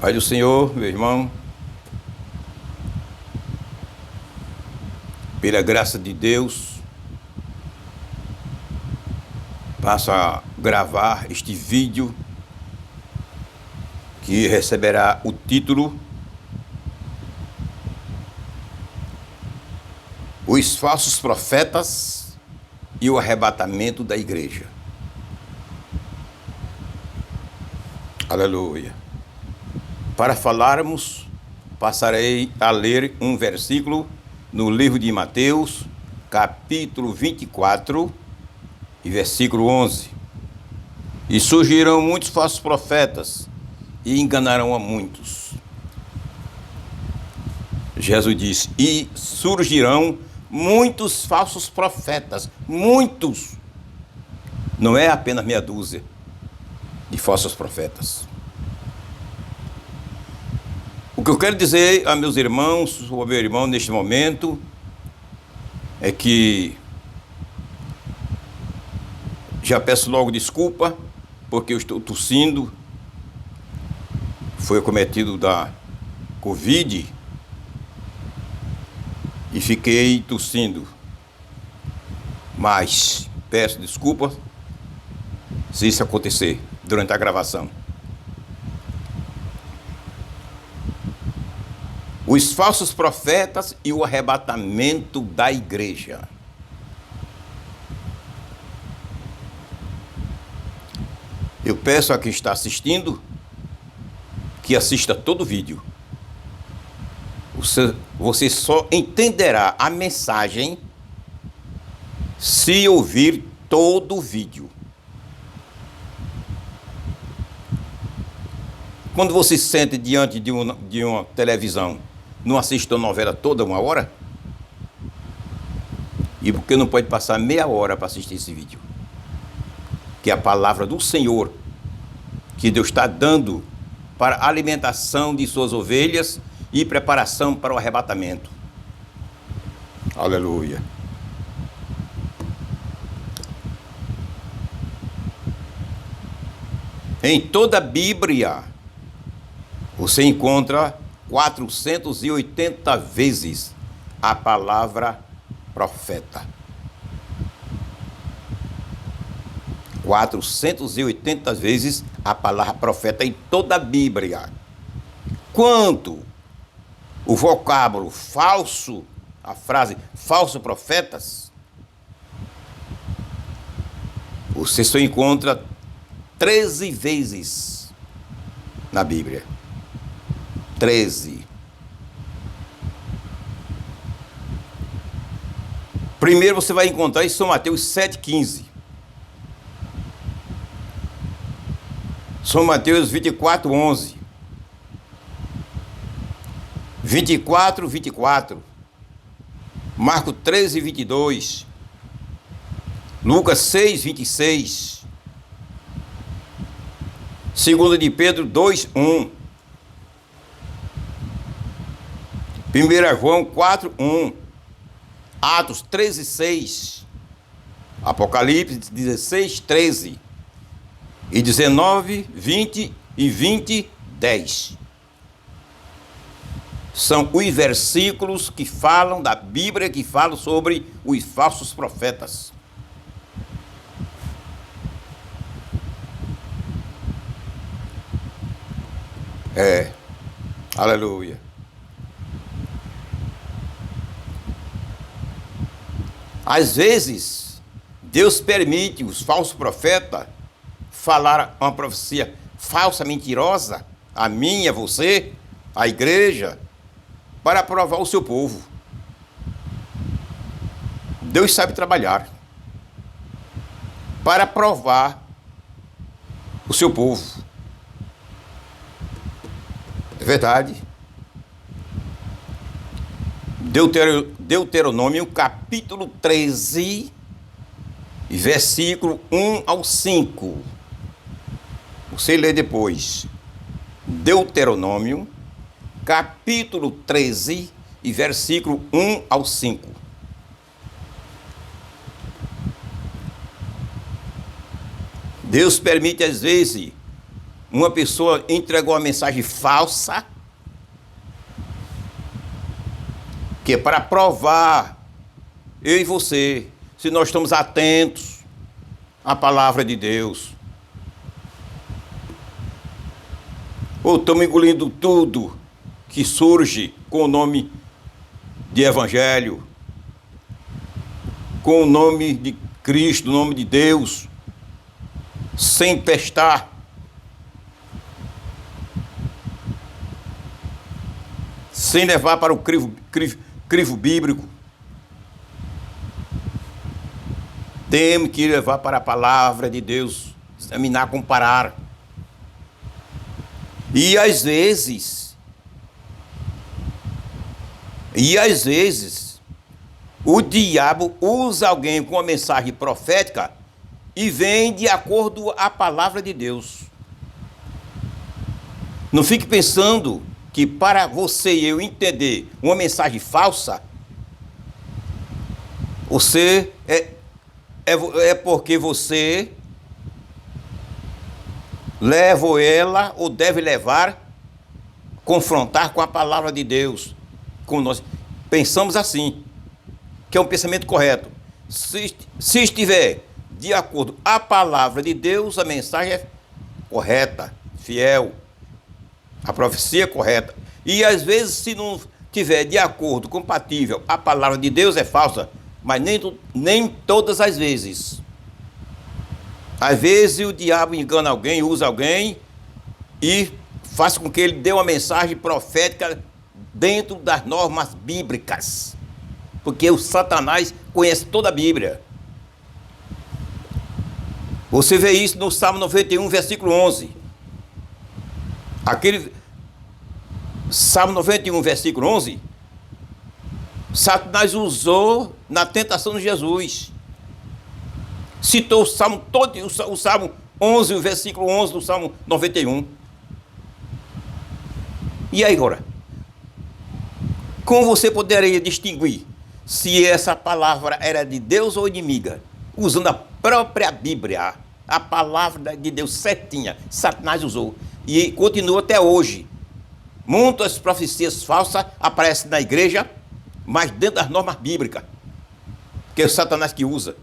Pai do Senhor, meu irmão, pela graça de Deus, passo a gravar este vídeo que receberá o título Os Falsos Profetas e o Arrebatamento da Igreja. Aleluia. Para falarmos, passarei a ler um versículo no livro de Mateus, capítulo 24, e versículo 11. E surgirão muitos falsos profetas e enganarão a muitos. Jesus disse, e surgirão muitos falsos profetas, muitos. Não é apenas meia dúzia de falsos profetas. O que eu quero dizer a meus irmãos, ou ao meu irmão neste momento, é que já peço logo desculpa, porque eu estou tossindo, foi acometido da Covid e fiquei tossindo. Mas peço desculpa se isso acontecer durante a gravação. Os falsos profetas e o arrebatamento da igreja. Eu peço a quem está assistindo que assista todo o vídeo. Você só entenderá a mensagem se ouvir todo o vídeo. Quando você se sente diante de uma televisão, não assiste a novela toda uma hora? E por que não pode passar meia hora para assistir esse vídeo? Que é a palavra do Senhor, que Deus está dando para a alimentação de suas ovelhas e preparação para o arrebatamento. Aleluia. Em toda a Bíblia, você encontra 480 vezes a palavra profeta. 480 vezes a palavra profeta em toda a Bíblia. Quanto o vocábulo falso, a frase falso profetas, você só encontra 13 vezes na Bíblia. 13. Primeiro você vai encontrar em São Mateus 7,15. São Mateus 24,11. 24. Marcos 13,22. Lucas 6,26. 2 de Pedro 2,1. 1 João 4,1. Atos 13,6. Apocalipse 16,13. E 19, 20 e 20, 10. São os versículos que falam da Bíblia, que falam sobre os falsos profetas. Aleluia. Às vezes, Deus permite os falsos profetas falar uma profecia falsa, mentirosa, a mim, a você, a igreja, para provar o seu povo. Deus sabe trabalhar para provar o seu povo. É verdade. Deuteronômio capítulo 13, versículo 1 ao 5. Você lê depois. Deuteronômio capítulo 13 e versículo 1 ao 5. Deus permite às vezes uma pessoa entregou uma mensagem falsa, que é para provar, eu e você, se nós estamos atentos à palavra de Deus. Ou estamos engolindo tudo que surge com o nome de Evangelho, com o nome de Cristo, o nome de Deus, sem testar. Sem levar para o crivo bíblico. Temos que levar para a palavra de Deus, examinar, comparar. E às vezes, o diabo usa alguém com uma mensagem profética e vem de acordo à palavra de Deus. Não fique pensando que para você e eu entender uma mensagem falsa, você é porque você leva ela ou deve levar, confrontar com a palavra de Deus. Como nós pensamos assim, que é um pensamento correto. Se estiver de acordo à palavra de Deus, a mensagem é correta, fiel. A profecia é correta. E às vezes, se não tiver de acordo, compatível, a palavra de Deus é falsa, mas nem todas as vezes. Às vezes o diabo engana alguém, usa alguém e faz com que ele dê uma mensagem profética dentro das normas bíblicas. Porque o Satanás conhece toda a Bíblia. Você vê isso no Salmo 91, versículo 11. Aquele Salmo 91, versículo 11, Satanás usou na tentação de Jesus. Citou o Salmo todo, o Salmo 11, o versículo 11 do Salmo 91. E aí agora? Como você poderia distinguir se essa palavra era de Deus ou inimiga? Usando a própria Bíblia, a palavra de Deus certinha, Satanás usou. E continua até hoje. Muitas profecias falsas aparecem na igreja, mas dentro das normas bíblicas, que é o Satanás que usa.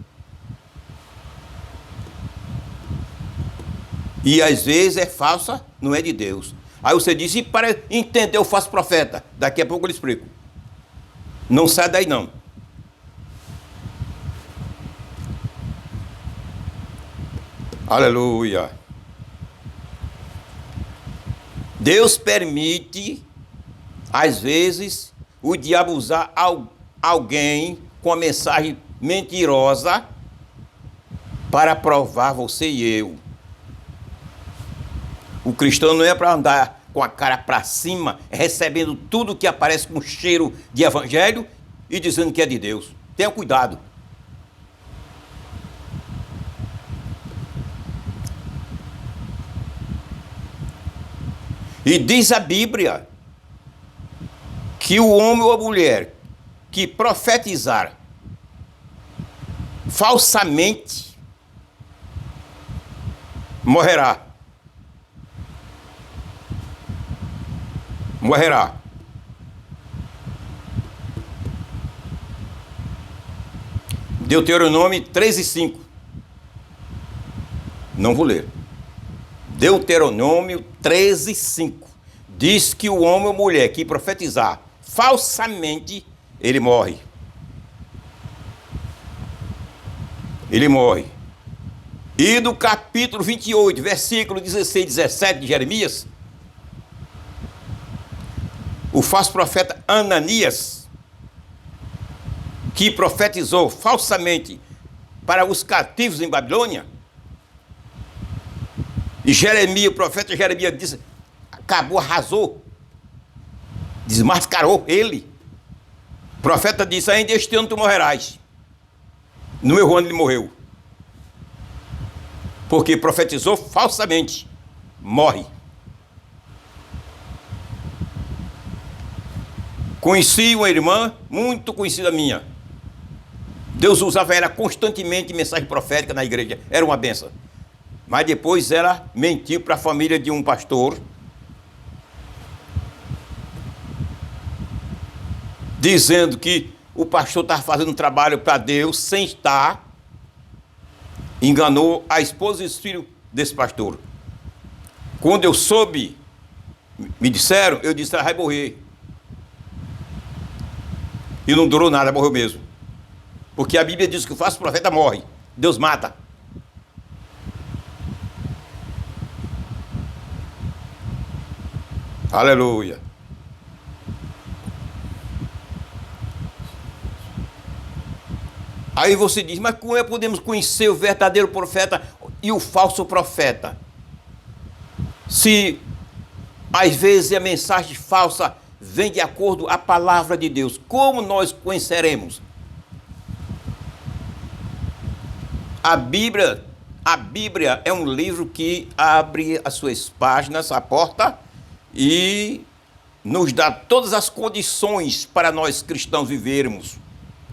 E às vezes é falsa, não é de Deus. Aí você diz, e para entender o falso profeta? Daqui a pouco eu lhe explico. Não sai daí não. Aleluia. Deus permite, às vezes, o diabo usar alguém com a mensagem mentirosa para provar você e eu. O cristão não é para andar com a cara para cima, recebendo tudo que aparece com cheiro de evangelho e dizendo que é de Deus. Tenha cuidado. E diz a Bíblia que o homem ou a mulher que profetizar falsamente morrerá. Morrerá. Deuteronômio 13:5. Não vou ler. Deuteronômio 13:5. Diz que o homem ou mulher que profetizar falsamente, ele morre. Ele morre. E do capítulo 28, versículo 16 e 17 de Jeremias, o falso profeta Ananias, que profetizou falsamente para os cativos em Babilônia, e Jeremias, o profeta Jeremias disse, acabou, arrasou, desmascarou ele. O profeta disse, ainda este ano tu morrerás. No meu ano ele morreu. Porque profetizou falsamente, morre. Conheci uma irmã, muito conhecida minha. Deus usava ela constantemente em mensagem profética na igreja. Era uma benção. Mas depois ela mentiu para a família de um pastor, dizendo que o pastor estava fazendo um trabalho para Deus sem estar. Enganou a esposa e os filhos desse pastor. Quando eu soube, me disseram, eu disse, ela vai morrer. E não durou nada, morreu mesmo. Porque a Bíblia diz que o falso profeta morre, Deus mata. Aleluia. Aí você diz, mas como é que podemos conhecer o verdadeiro profeta e o falso profeta? Se às vezes a mensagem falsa vem de acordo com a palavra de Deus, como nós conheceremos? A Bíblia é um livro que abre as suas páginas, a porta, e nos dá todas as condições para nós cristãos vivermos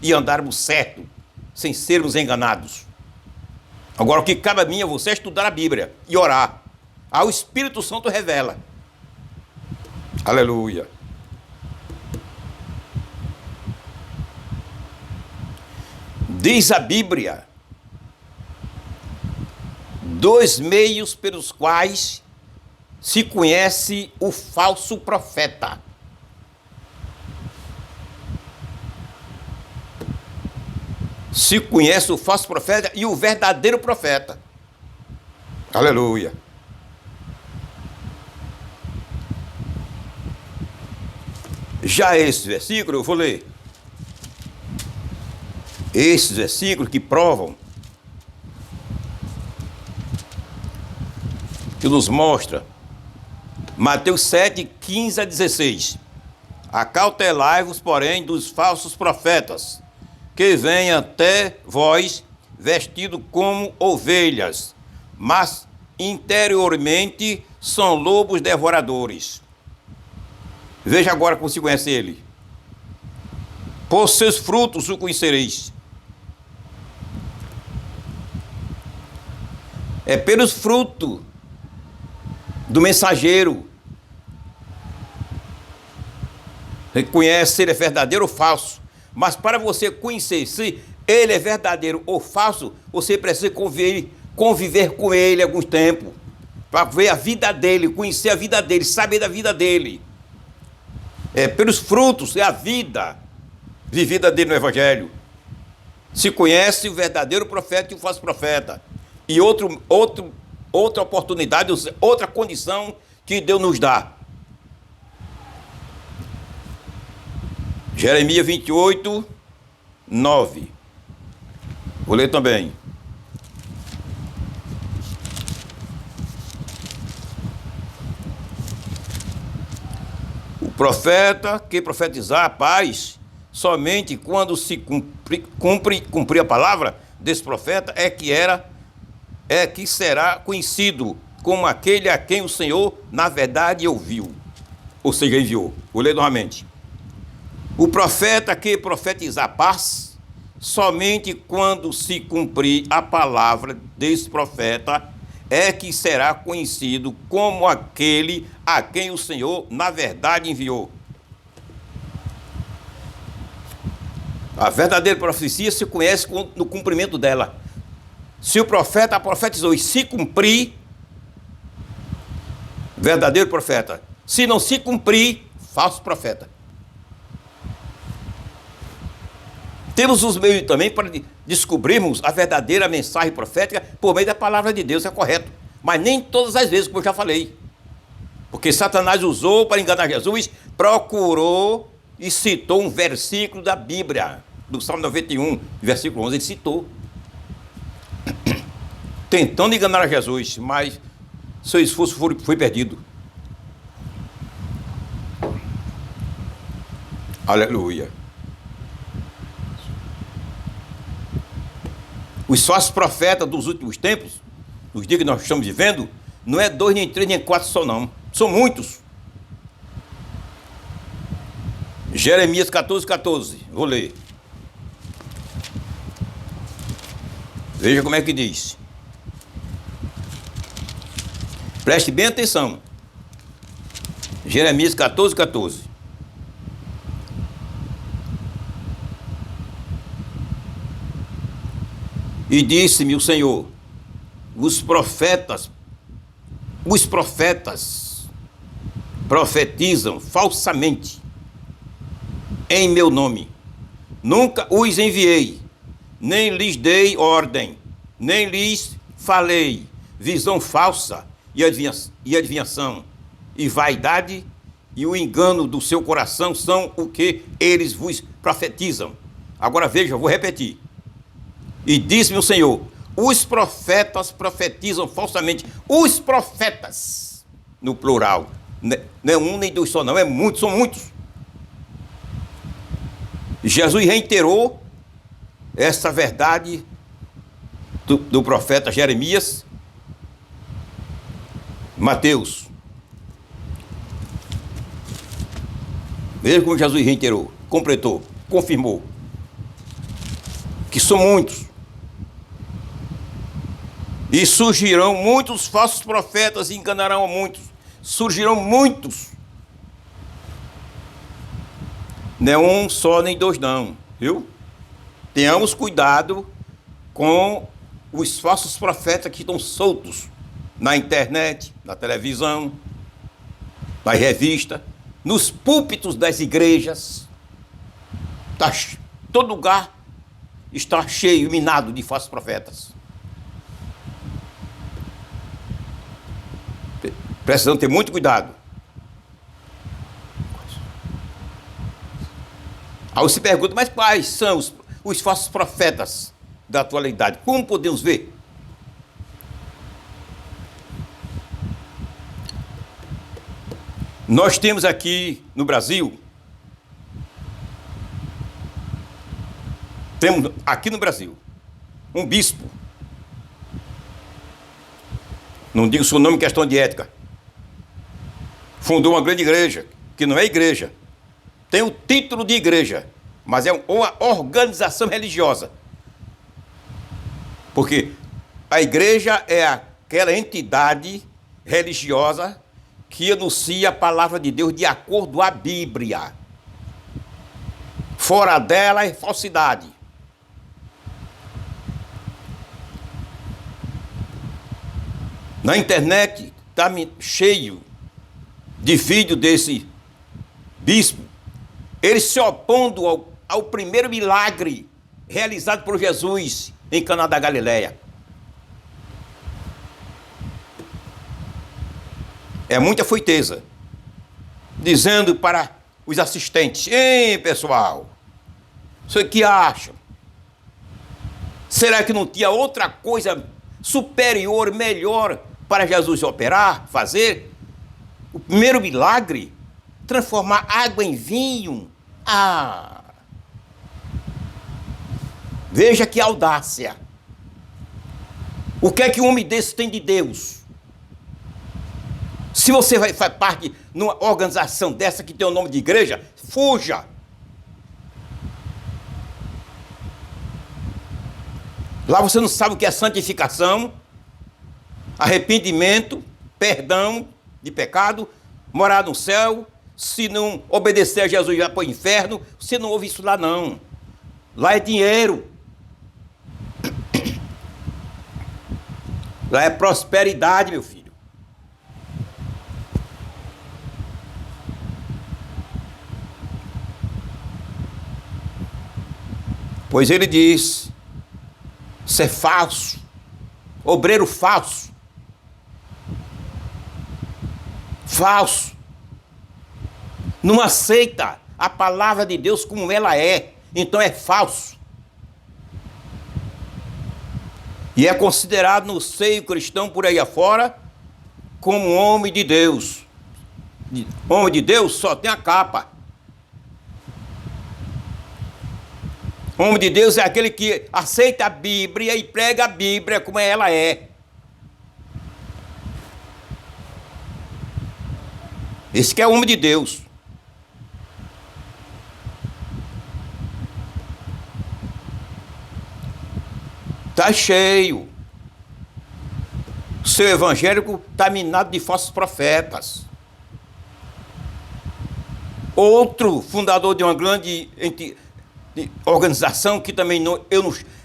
e andarmos certo, sem sermos enganados. Agora, o que cabe a mim e a você é estudar a Bíblia e orar. Aí o Espírito Santo revela. Aleluia. Diz a Bíblia, dois meios pelos quais se conhece o falso profeta. Se conhece o falso profeta e o verdadeiro profeta. Aleluia. Já esse versículo, eu vou ler. Esses versículos que provam, que nos mostra, Mateus 7, 15 a 16. Acautelai-vos, porém, dos falsos profetas, que vêm até vós vestidos como ovelhas, mas interiormente são lobos devoradores. Veja agora como se conhece ele. Por seus frutos o conhecereis. É pelos frutos do mensageiro. Você conhece se ele é verdadeiro ou falso. Mas para você conhecer se ele é verdadeiro ou falso, você precisa conviver com ele algum tempo. Para ver a vida dele, conhecer a vida dele, saber da vida dele. É pelos frutos, é a vida vivida dele no Evangelho. Se conhece o verdadeiro profeta e o falso profeta. E outra oportunidade, outra condição que Deus nos dá. Jeremias 28, 9. Vou ler também. O profeta que profetizar a paz, somente quando se cumprir a palavra desse profeta, é que será conhecido como aquele a quem o Senhor, na verdade, ouviu. Ou seja, enviou. Vou ler novamente. O profeta que profetizar paz, somente quando se cumprir a palavra desse profeta, é que será conhecido como aquele a quem o Senhor, na verdade, enviou. A verdadeira profecia se conhece no cumprimento dela. Se o profeta profetizou e se cumprir, verdadeiro profeta. Se não se cumprir, falso profeta. Temos os meios também para descobrirmos a verdadeira mensagem profética por meio da palavra de Deus, é correto. Mas nem todas as vezes, como eu já falei. Porque Satanás usou para enganar Jesus, procurou e citou um versículo da Bíblia, do Salmo 91, versículo 11, ele citou. Tentando enganar a Jesus, mas seu esforço foi perdido. Aleluia. Os falsos profetas dos últimos tempos, nos dias que nós estamos vivendo, não é 2, nem 3, nem 4 só não. São muitos. Jeremias 14, 14. Vou ler. Veja como é que diz. Preste bem atenção. Jeremias 14, 14. E disse-me o Senhor, os profetas profetizam falsamente em meu nome. Nunca os enviei, nem lhes dei ordem, nem lhes falei. Visão falsa e adivinhação, e vaidade e o engano do seu coração são o que eles vos profetizam. Agora veja, eu vou repetir. E disse-me o Senhor, os profetas profetizam falsamente. Os profetas, no plural. Não é um nem dois só não, é muitos, são muitos. Jesus reiterou essa verdade do profeta Jeremias, Mateus. Veja como Jesus reiterou, completou, confirmou. Que são muitos. E surgirão muitos falsos profetas e enganarão a muitos. Surgirão muitos. Não é um só nem dois não, viu? Tenhamos cuidado com os falsos profetas que estão soltos na internet, na televisão, na revista, nos púlpitos das igrejas. Todo lugar está cheio, minado de falsos profetas. Precisamos ter muito cuidado. Aí se pergunta, mas quais são os falsos profetas da atualidade? Como podemos ver? Nós temos aqui no Brasil, um bispo. Não digo seu nome em questão de ética. Fundou uma grande igreja, que não é igreja. Tem o título de igreja, mas é uma organização religiosa. Porque a igreja é aquela entidade religiosa que anuncia a palavra de Deus de acordo à Bíblia. Fora dela é falsidade. Na internet está cheio de vídeo desse bispo, ele se opondo ao primeiro milagre realizado por Jesus em Caná da Galileia. É muita foiteza, dizendo para os assistentes, ei pessoal, o que acham? Será que não tinha outra coisa superior, melhor para Jesus operar, fazer? O primeiro milagre, transformar água em vinho. Veja que audácia. O que é que um homem desse tem de Deus? Se você faz parte de uma organização dessa que tem o nome de igreja, fuja. Lá você não sabe o que é santificação, arrependimento, perdão de pecado, morar no céu. Se não obedecer a Jesus, vai para o inferno. Você não ouve isso lá, não. Lá é dinheiro. Lá é prosperidade, meu filho. Pois ele diz, isso é falso, obreiro falso. Falso. Não aceita a palavra de Deus como ela é, então é falso. E é considerado no seio cristão por aí afora como homem de Deus. Homem de Deus só tem a capa. Homem de Deus é aquele que aceita a Bíblia e prega a Bíblia como ela é. Esse que é homem de Deus. Está cheio. Seu evangélico está minado de falsos profetas. Outro fundador de uma grande organização que também não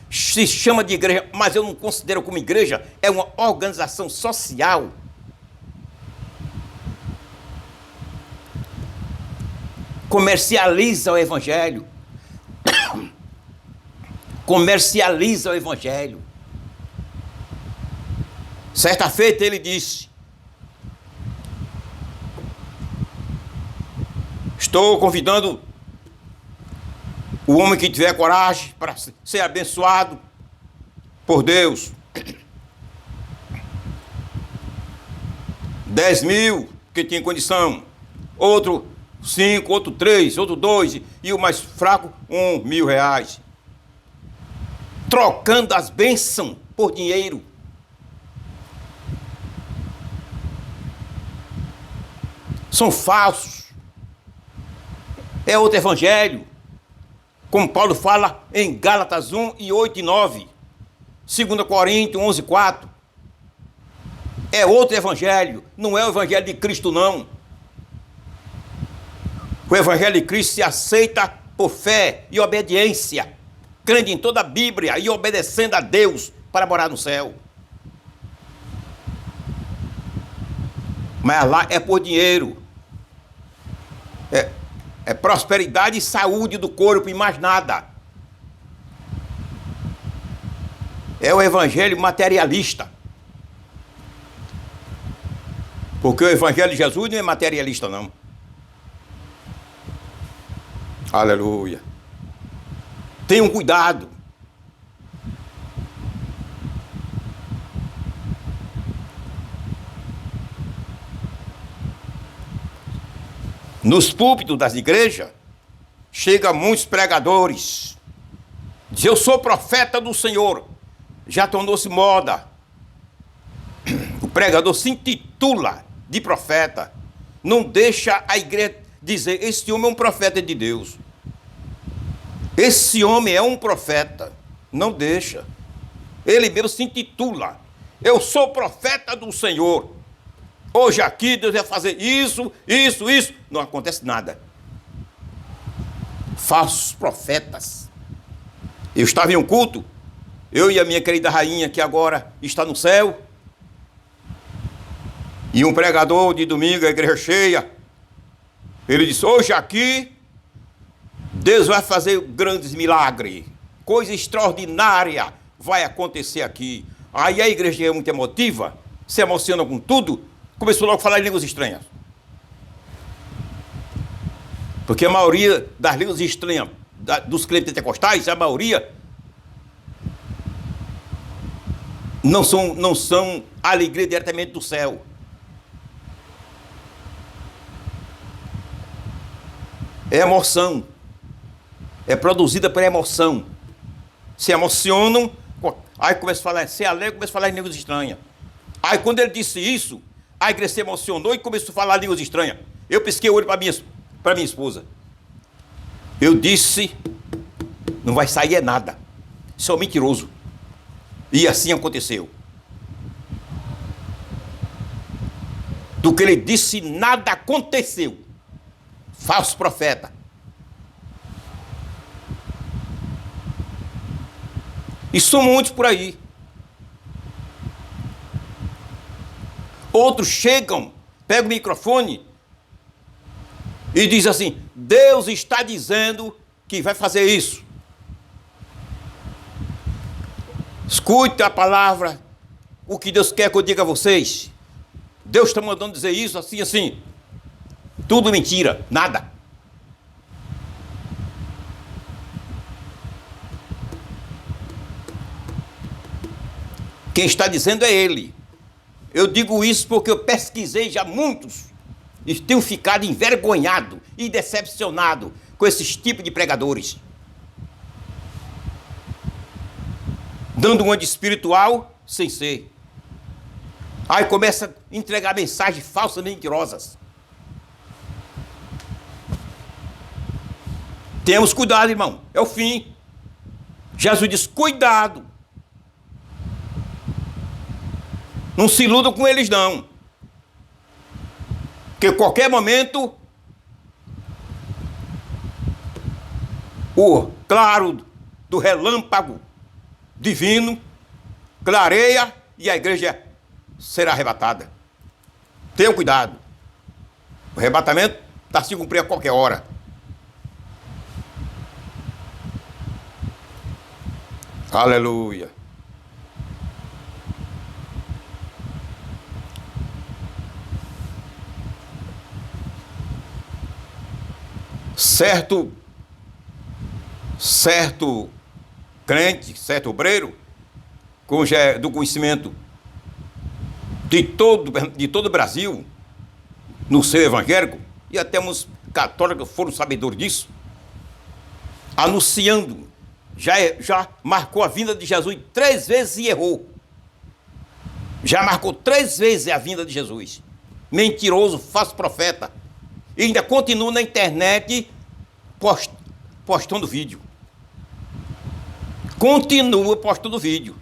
se chama de igreja, mas eu não considero como igreja, é uma organização social. Comercializa o evangelho. Comercializa o evangelho. Certa feita ele disse: estou convidando o homem que tiver coragem para ser abençoado por Deus. 10 mil que tinha condição, outro 5, outro 3, outro 2 e o mais fraco R$1.000. Trocando as bênçãos por dinheiro. São falsos. É outro evangelho. Como Paulo fala em Gálatas 1 e 8 e 9. 2 Coríntios 11, 4. É outro evangelho. Não é o evangelho de Cristo, não. O evangelho de Cristo se aceita por fé e obediência. Crendo em toda a Bíblia e obedecendo a Deus para morar no céu. Mas lá é por dinheiro. É prosperidade e saúde do corpo e mais nada. É o evangelho materialista. Porque o evangelho de Jesus não é materialista, não. Aleluia. Tenham cuidado. Nos púlpitos das igrejas, chegam muitos pregadores. Diz: eu sou profeta do Senhor. Já tornou-se moda. O pregador se intitula de profeta. Não deixa a igreja dizer: esse homem é um profeta de Deus. Esse homem é um profeta. Não deixa. Ele mesmo se intitula: eu sou profeta do Senhor. Hoje aqui Deus vai fazer isso. Não acontece nada. Falsos profetas. Eu estava em um culto, eu e a minha querida rainha, que agora está no céu, e um pregador de domingo, a igreja cheia, ele disse: hoje aqui Deus vai fazer grandes milagres, coisa extraordinária vai acontecer aqui. Aí a igreja é muito emotiva, se emociona com tudo, começou logo a falar em línguas estranhas. Porque a maioria das línguas estranhas dos crentes pentecostais, a maioria não são alegria diretamente do céu. É emoção. É produzida por emoção. Se emocionam, aí começa a falar, se alegra, começa a falar em línguas estranhas. Aí quando ele disse isso, a igreja se emocionou e começou a falar línguas estranhas. Eu pisquei o olho para minha esposa. Eu disse: não vai sair nada. Isso é um mentiroso. E assim aconteceu. Do que ele disse, nada aconteceu. Falso profeta. E são muitos por aí. Outros chegam, pegam o microfone e dizem assim: Deus está dizendo que vai fazer isso. Escute a palavra, o que Deus quer que eu diga a vocês. Deus está mandando dizer isso, assim, assim. Tudo mentira, nada. Quem está dizendo é ele. Eu digo isso porque eu pesquisei já muitos e tenho ficado envergonhado e decepcionado com esses tipos de pregadores. Dando uma de espiritual sem ser. Aí começa a entregar mensagens falsas, mentirosas. Temos cuidado, irmão. É o fim. Jesus diz: cuidado. Não se iludam com eles, não. Porque qualquer momento, o claro do relâmpago divino clareia e a igreja será arrebatada. Tenham cuidado. O arrebatamento está se cumprir a qualquer hora. Aleluia. Certo crente, certo obreiro, do conhecimento de todo o Brasil, no seu evangélico, e até uns católicos foram sabedores disso, anunciando, já marcou a vinda de Jesus 3 vezes e errou. Já marcou 3 vezes a vinda de Jesus. Mentiroso, falso profeta. E ainda continua na internet postando vídeo. Continua postando vídeo.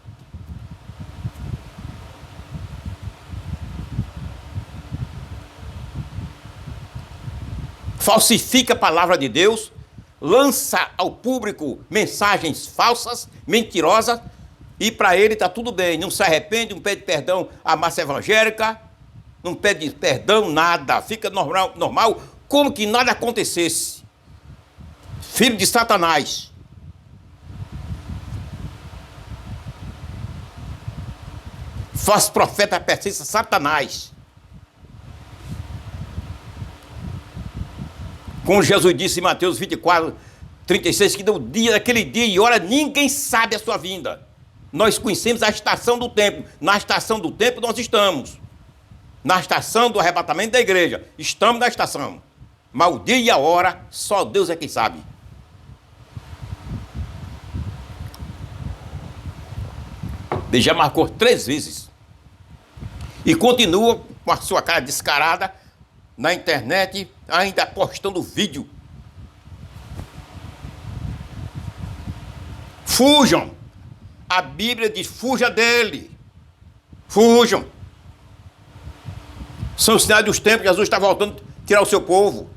Falsifica a palavra de Deus, lança ao público mensagens falsas, mentirosas, e para ele está tudo bem. Não se arrepende, não pede perdão à massa evangélica, não pede perdão, nada. Fica normal, como que nada acontecesse. Filho de Satanás. Falso profeta pertence a Satanás. Como Jesus disse em Mateus 24, 36, que daquele dia e hora ninguém sabe a sua vinda. Nós conhecemos a estação do tempo. Na estação do tempo nós estamos. Na estação do arrebatamento da igreja. Estamos na estação. Mas o dia e a hora, só Deus é quem sabe. Ele já marcou 3 vezes. E continua com a sua cara descarada na internet, ainda postando vídeo. Fujam. A Bíblia diz, fuja dele. Fujam. São os sinais dos tempos, Jesus está voltando a tirar o seu povo.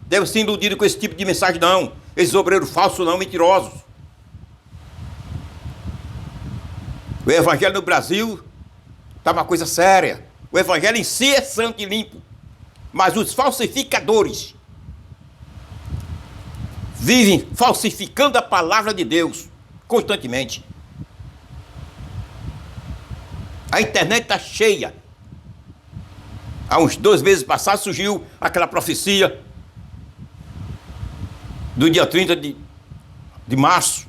Deve ser iludido com esse tipo de mensagem, não. Esses obreiros falsos, não, mentirosos. O evangelho no Brasil está uma coisa séria. O evangelho em si é santo e limpo. Mas os falsificadores vivem falsificando a palavra de Deus constantemente. A internet está cheia. Há uns 2 meses passados surgiu aquela profecia do dia 30 de março.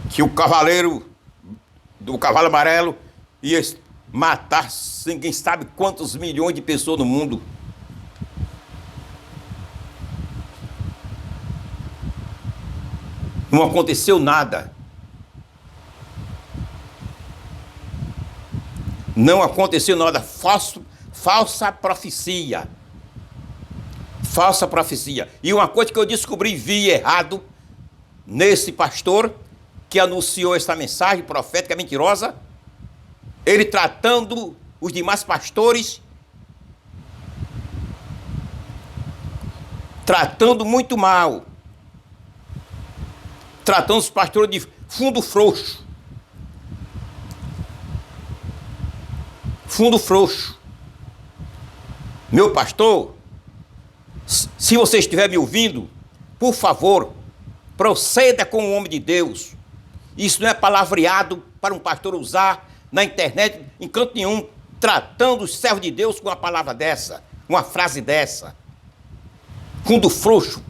Que o cavaleiro do cavalo amarelo ia matar ninguém sabe quantos milhões de pessoas no mundo. Não aconteceu nada. Não aconteceu nada. Falsa profecia. Falsa profecia. E uma coisa que eu descobri, vi errado nesse pastor que anunciou essa mensagem profética mentirosa, ele tratando os demais pastores, tratando muito mal, tratando os pastores de fundo frouxo. Fundo frouxo. Meu pastor, se você estiver me ouvindo, por favor, proceda com o homem de Deus. Isso não é palavreado para um pastor usar na internet, em canto nenhum, tratando os servos de Deus com uma palavra dessa, uma frase dessa. Fundo frouxo.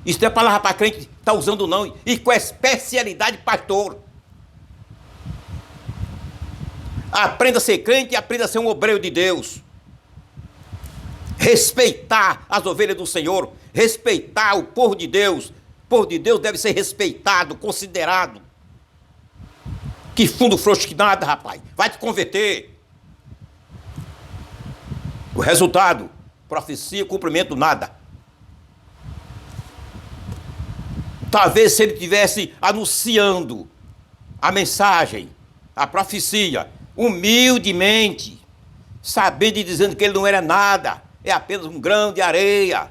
Isso não é palavra para crente estar usando, não. E com a especialidade pastor. Aprenda a ser crente e aprenda a ser um obreiro de Deus. Respeitar as ovelhas do Senhor. Respeitar o povo de Deus. O povo de Deus deve ser respeitado, considerado. Que fundo frouxo que nada, rapaz. Vai te converter. O resultado, profecia, cumprimento, nada. Talvez se ele estivesse anunciando a mensagem, a profecia, humildemente, sabendo e dizendo que ele não era nada, é apenas um grão de areia.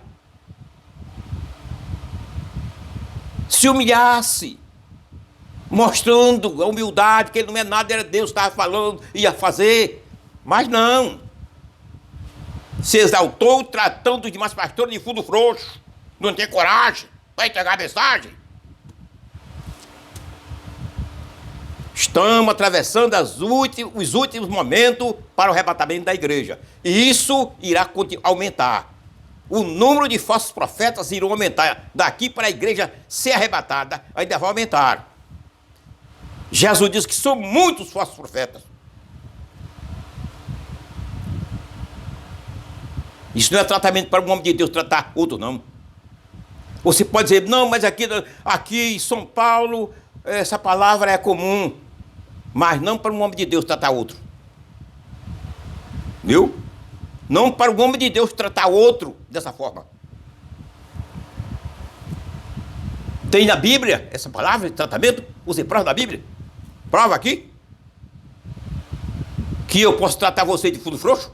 Se humilhasse, mostrando a humildade, que ele não é nada, era Deus que estava falando, ia fazer. Mas não. Se exaltou tratando os demais pastores de fundo frouxo. Não tem coragem para entregar a mensagem. Estamos atravessando os últimos momentos para o arrebatamento da igreja. E isso irá aumentar. O número de falsos profetas irá aumentar. Daqui para a igreja ser arrebatada, ainda vai aumentar. Jesus diz que são muitos falsos profetas. Isso não é tratamento para um homem de Deus tratar outro, não. Você pode dizer, não, mas aqui em São Paulo, essa palavra é comum. Mas não para um homem de Deus tratar outro. Viu? Não para um homem de Deus tratar outro dessa forma. Tem na Bíblia essa palavra de tratamento? Você prova da Bíblia? Prova aqui. Que eu posso tratar você de fundo frouxo?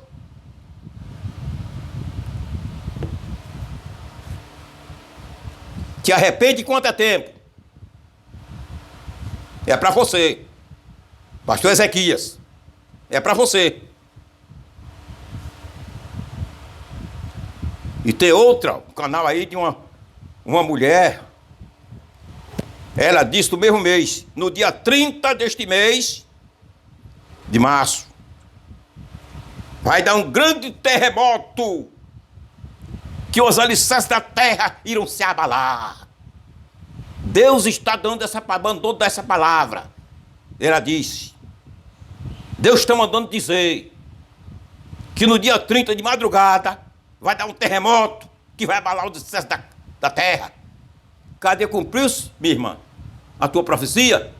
Te arrepende quanto é tempo? É para você. Pastor Ezequias. É para você. E tem outra, um canal aí de uma mulher. Ela disse no mesmo mês, no dia 30 deste mês, de março, vai dar um grande terremoto, que os alicerces da terra irão se abalar. Deus está mandando essa palavra. Ela disse, Deus está mandando dizer que no dia 30 de madrugada vai dar um terremoto que vai abalar os alicerces da terra. Cadê cumpriu-se, minha irmã, a tua profecia?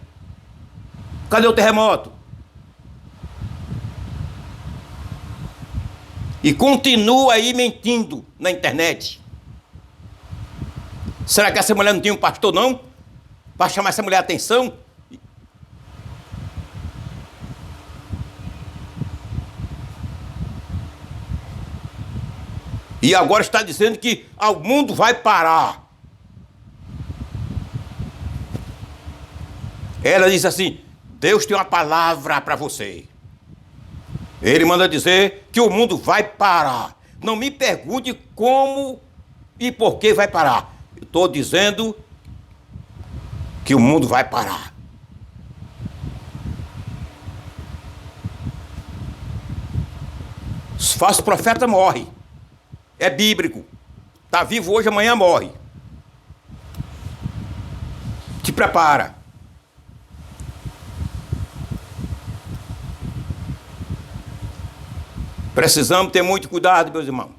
Cadê o terremoto? E continua aí mentindo na internet. Será que essa mulher não tinha um pastor, não? Para chamar essa mulher a atenção? E agora está dizendo que o mundo vai parar. Ela diz assim, Deus tem uma palavra para você. Ele manda dizer que o mundo vai parar. Não me pergunte como e por que vai parar. Eu estou dizendo que o mundo vai parar. Os falsos profetas morrem. É bíblico. Está vivo hoje, amanhã morre. Te prepara. Precisamos ter muito cuidado, meus irmãos.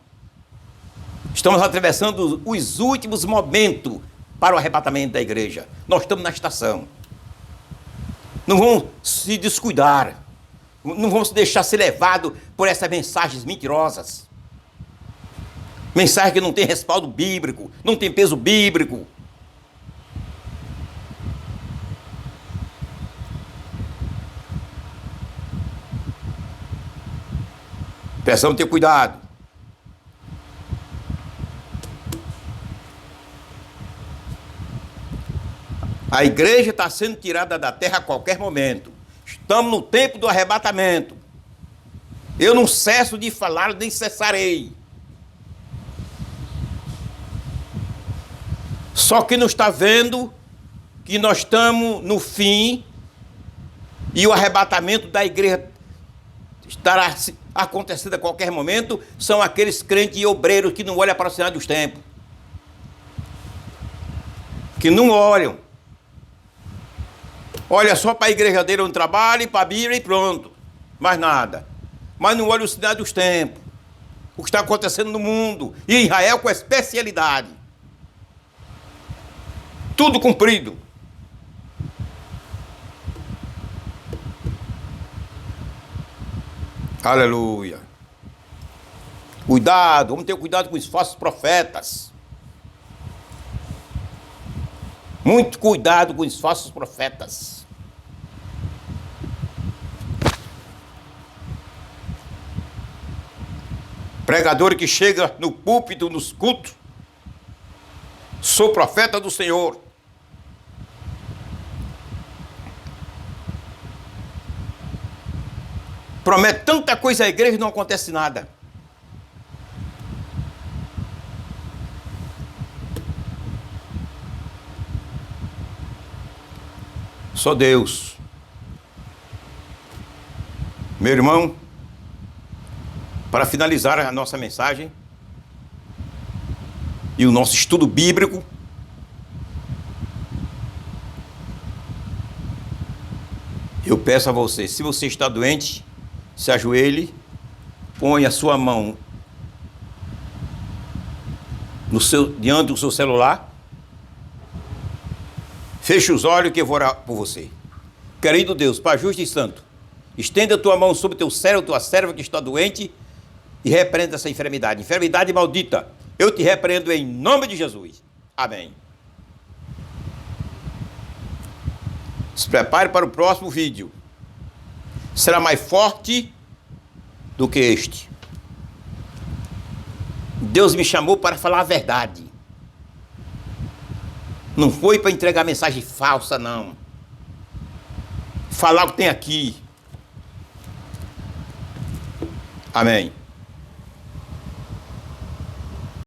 Estamos atravessando os últimos momentos para o arrebatamento da igreja. Nós estamos na estação. Não vamos se descuidar. Não vamos se deixar ser levados por essas mensagens mentirosas. Mensagem que não tem respaldo bíblico, não tem peso bíblico. Precisamos ter cuidado. A igreja está sendo tirada da terra a qualquer momento. Estamos no tempo do arrebatamento. Eu não cesso de falar, nem cessarei. Só que não está vendo que nós estamos no fim e o arrebatamento da igreja estará acontecendo a qualquer momento. São aqueles crentes e obreiros que não olham para o sinal dos tempos. Que não olham. Olha só para a igreja dele onde trabalha, para a Bíblia e pronto. Mais nada. Mas não olha o sinal dos tempos. O que está acontecendo no mundo. E Israel com especialidade. Tudo cumprido. Aleluia. Cuidado, vamos ter cuidado com os falsos profetas. Muito cuidado com os falsos profetas. Pregador que chega no púlpito, nos cultos. Sou profeta do Senhor. Promete tanta coisa à igreja e não acontece nada. Só Deus. Meu irmão, para finalizar a nossa mensagem e o nosso estudo bíblico, eu peço a você, se você está doente, se ajoelhe, põe a sua mão diante do seu celular, feche os olhos que eu vou orar por você. Querido Deus, Pai justo e santo, estenda a tua mão sobre o teu servo, tua serva que está doente e repreenda essa enfermidade. Enfermidade maldita, eu te repreendo em nome de Jesus. Amém. Se prepare para o próximo vídeo. Será mais forte do que este. Deus me chamou para falar a verdade. Não foi para entregar mensagem falsa, não. Falar o que tem aqui. Amém.